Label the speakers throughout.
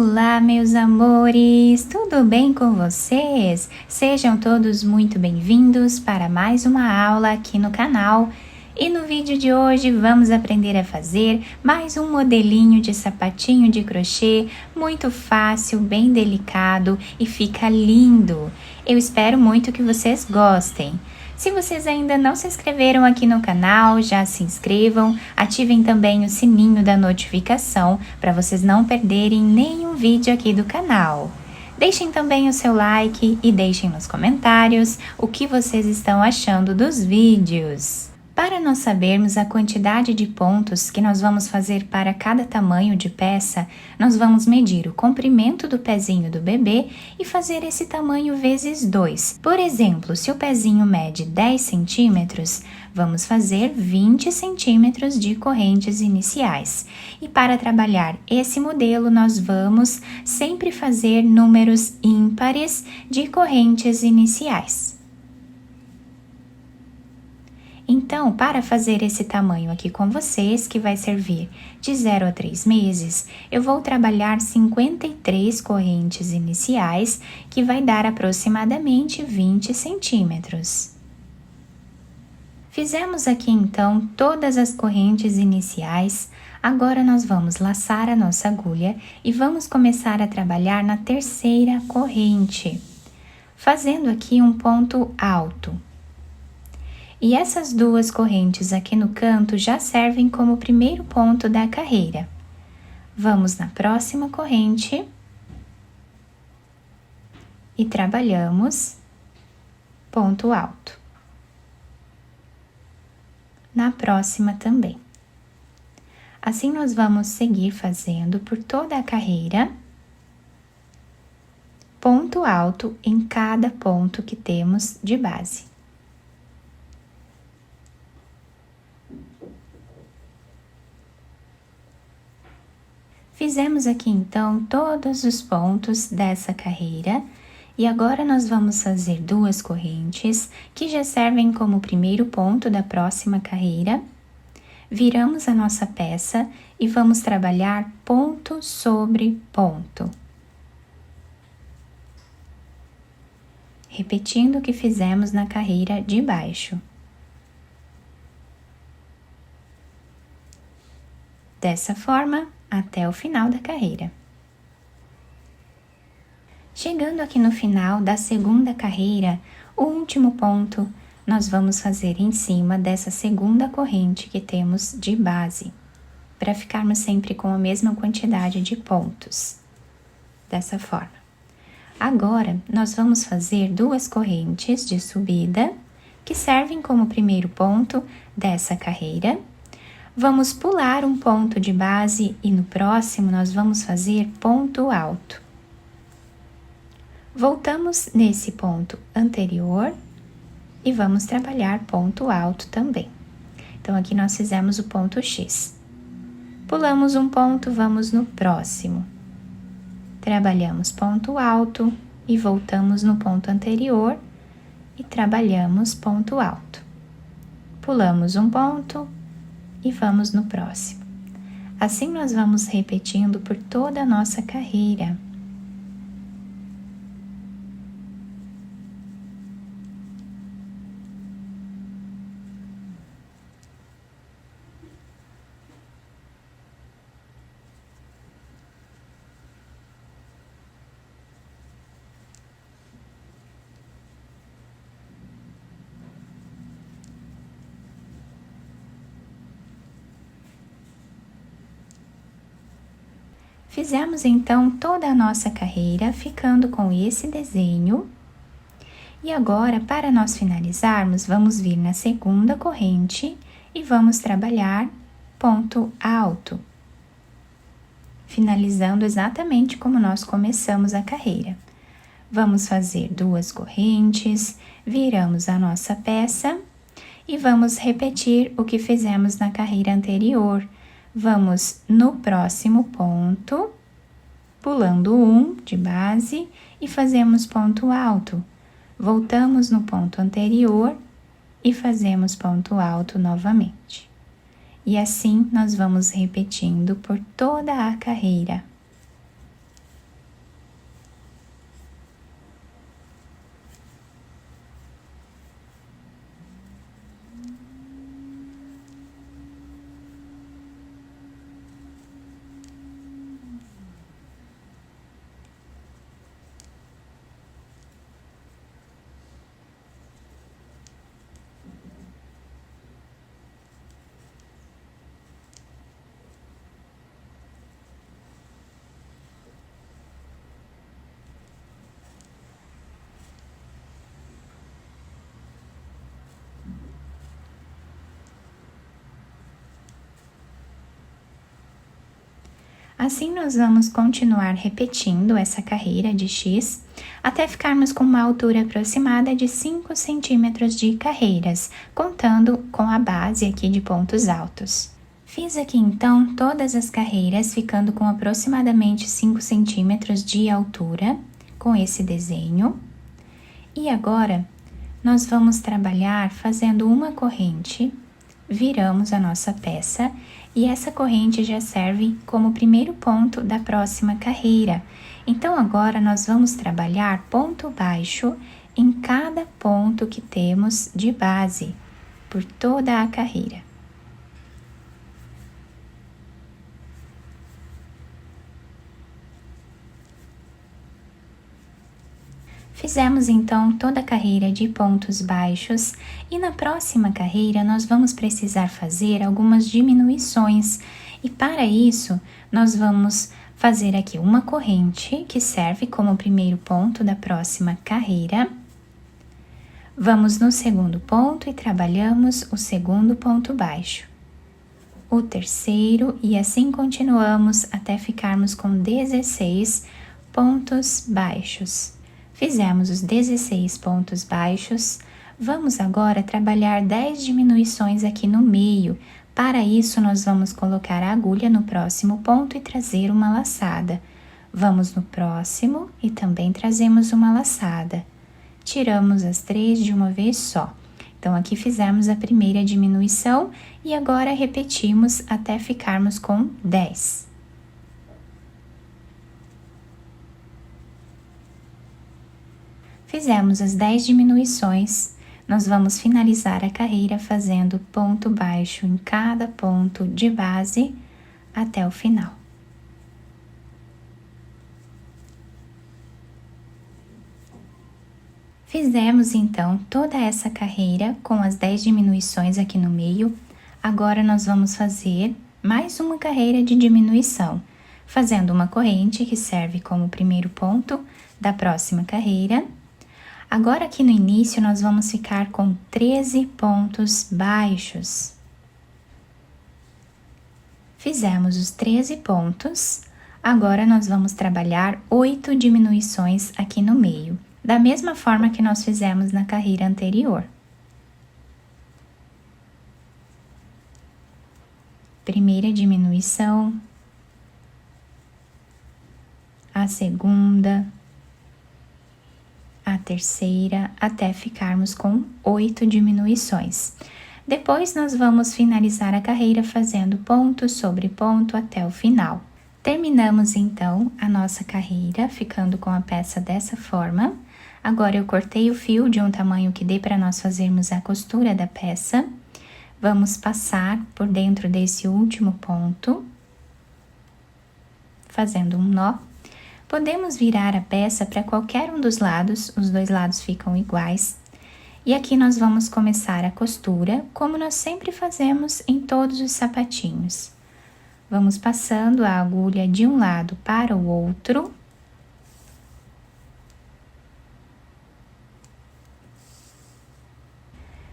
Speaker 1: Olá, meus amores! Tudo bem com vocês? Sejam todos muito bem-vindos para mais uma aula aqui no canal. E no vídeo de hoje vamos aprender a fazer mais um modelinho de sapatinho de crochê muito fácil, bem delicado e fica lindo. Eu espero muito que vocês gostem. Se vocês ainda não se inscreveram aqui no canal, já se inscrevam, ativem também o sininho da notificação para vocês não perderem nenhum vídeo aqui do canal. Deixem também o seu like e deixem nos comentários o que vocês estão achando dos vídeos. Para nós sabermos a quantidade de pontos que nós vamos fazer para cada tamanho de peça, nós vamos medir o comprimento do pezinho do bebê e fazer esse tamanho vezes 2. Por exemplo, se o pezinho mede 10 centímetros, vamos fazer 20 centímetros de correntes iniciais. E para trabalhar esse modelo, nós vamos sempre fazer números ímpares de correntes iniciais. Então, para fazer esse tamanho aqui com vocês, que vai servir de 0 a 3 meses, eu vou trabalhar 53 correntes iniciais, que vai dar aproximadamente 20 centímetros. Fizemos aqui, então, todas as correntes iniciais. Agora, nós vamos laçar a nossa agulha e vamos começar a trabalhar na terceira corrente, fazendo aqui um ponto alto. E essas duas correntes aqui no canto já servem como primeiro ponto da carreira. Vamos na próxima corrente e trabalhamos ponto alto. Na próxima também. Assim, nós vamos seguir fazendo por toda a carreira, ponto alto em cada ponto que temos de base. Fizemos aqui, então, todos os pontos dessa carreira e agora nós vamos fazer duas correntes que já servem como primeiro ponto da próxima carreira. Viramos a nossa peça e vamos trabalhar ponto sobre ponto. Repetindo o que fizemos na carreira de baixo. Dessa forma, até o final da carreira. Chegando aqui no final da segunda carreira, o último ponto nós vamos fazer em cima dessa segunda corrente que temos de base, para ficarmos sempre com a mesma quantidade de pontos. Dessa forma. Agora, nós vamos fazer duas correntes de subida, que servem como primeiro ponto dessa carreira. Vamos pular um ponto de base e no próximo nós vamos fazer ponto alto. Voltamos nesse ponto anterior e vamos trabalhar ponto alto também. Então, aqui nós fizemos o ponto X. Pulamos um ponto, vamos no próximo. Trabalhamos ponto alto e voltamos no ponto anterior e trabalhamos ponto alto. Pulamos um ponto e vamos no próximo. Assim, nós vamos repetindo por toda a nossa carreira. Fizemos, então, toda a nossa carreira, ficando com esse desenho. E agora, para nós finalizarmos, vamos vir na segunda corrente e vamos trabalhar ponto alto. Finalizando exatamente como nós começamos a carreira. Vamos fazer duas correntes, viramos a nossa peça e vamos repetir o que fizemos na carreira anterior. Vamos no próximo ponto, pulando um de base e fazemos ponto alto. Voltamos no ponto anterior e fazemos ponto alto novamente. E assim nós vamos repetindo por toda a carreira. Assim, nós vamos continuar repetindo essa carreira de X até ficarmos com uma altura aproximada de 5 centímetros de carreiras, contando com a base aqui de pontos altos. Fiz aqui então todas as carreiras, ficando com aproximadamente 5 centímetros de altura com esse desenho. E agora, nós vamos trabalhar fazendo uma corrente, viramos a nossa peça e essa corrente já serve como primeiro ponto da próxima carreira. Então, agora nós vamos trabalhar ponto baixo em cada ponto que temos de base, por toda a carreira. Fizemos então toda a carreira de pontos baixos e na próxima carreira nós vamos precisar fazer algumas diminuições e para isso nós vamos fazer aqui uma corrente que serve como primeiro ponto da próxima carreira. Vamos no segundo ponto e trabalhamos o segundo ponto baixo, o terceiro e assim continuamos até ficarmos com 16 pontos baixos. Fizemos os 16 pontos baixos, vamos agora trabalhar 10 diminuições aqui no meio. Para isso, nós vamos colocar a agulha no próximo ponto e trazer uma laçada. Vamos no próximo e também trazemos uma laçada. Tiramos as 3 de uma vez só. Então, aqui fizemos a primeira diminuição e agora repetimos até ficarmos com 10. Fizemos as 10 diminuições, nós vamos finalizar a carreira fazendo ponto baixo em cada ponto de base até o final. Fizemos então toda essa carreira com as 10 diminuições aqui no meio. Agora nós vamos fazer mais uma carreira de diminuição, fazendo uma corrente que serve como primeiro ponto da próxima carreira. Agora aqui no início nós vamos ficar com 13 pontos baixos. Fizemos os 13 pontos, agora nós vamos trabalhar 8 diminuições aqui no meio, da mesma forma que nós fizemos na carreira anterior. Primeira diminuição, a segunda, a terceira, até ficarmos com 8 diminuições. Depois, nós vamos finalizar a carreira fazendo ponto sobre ponto até o final. Terminamos, então, a nossa carreira, ficando com a peça dessa forma. Agora, eu cortei o fio de um tamanho que dê para nós fazermos a costura da peça. Vamos passar por dentro desse último ponto, fazendo um nó. Podemos virar a peça para qualquer um dos lados, os dois lados ficam iguais. E aqui nós vamos começar a costura, como nós sempre fazemos em todos os sapatinhos. Vamos passando a agulha de um lado para o outro.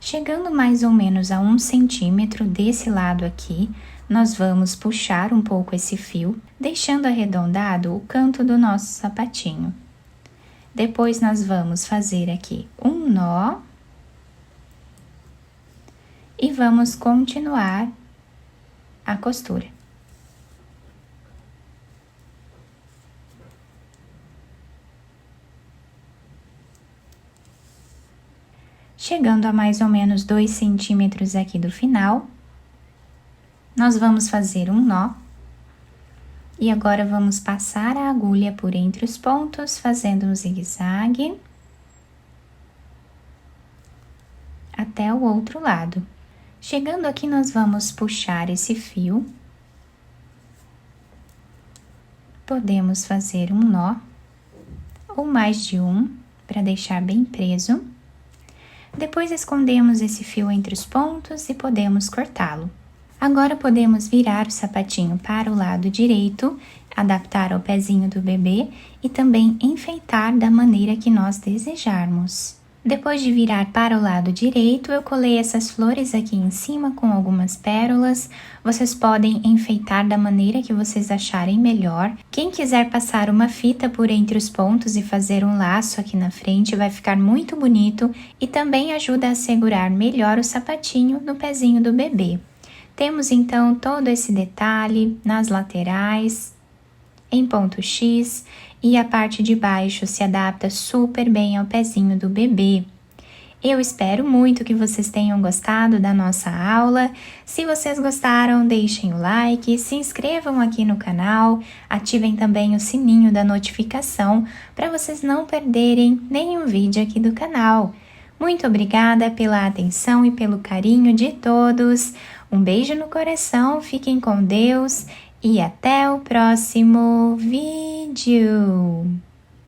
Speaker 1: Chegando mais ou menos a 1 centímetro desse lado aqui, nós vamos puxar um pouco esse fio, deixando arredondado o canto do nosso sapatinho. Depois, nós vamos fazer aqui um nó e vamos continuar a costura. Chegando a mais ou menos 2 centímetros aqui do final, nós vamos fazer um nó. E agora, vamos passar a agulha por entre os pontos, fazendo um zigue-zague até o outro lado. Chegando aqui, nós vamos puxar esse fio. Podemos fazer um nó, ou mais de um, para deixar bem preso. Depois, escondemos esse fio entre os pontos e podemos cortá-lo. Agora, podemos virar o sapatinho para o lado direito, adaptar ao pezinho do bebê e também enfeitar da maneira que nós desejarmos. Depois de virar para o lado direito, eu colei essas flores aqui em cima com algumas pérolas. Vocês podem enfeitar da maneira que vocês acharem melhor. Quem quiser passar uma fita por entre os pontos e fazer um laço aqui na frente, vai ficar muito bonito e também ajuda a segurar melhor o sapatinho no pezinho do bebê. Temos então todo esse detalhe nas laterais, em ponto X, e a parte de baixo se adapta super bem ao pezinho do bebê. Eu espero muito que vocês tenham gostado da nossa aula. Se vocês gostaram, deixem o like, se inscrevam aqui no canal, ativem também o sininho da notificação para vocês não perderem nenhum vídeo aqui do canal. Muito obrigada pela atenção e pelo carinho de todos. Um beijo no coração, fiquem com Deus e até o próximo vídeo!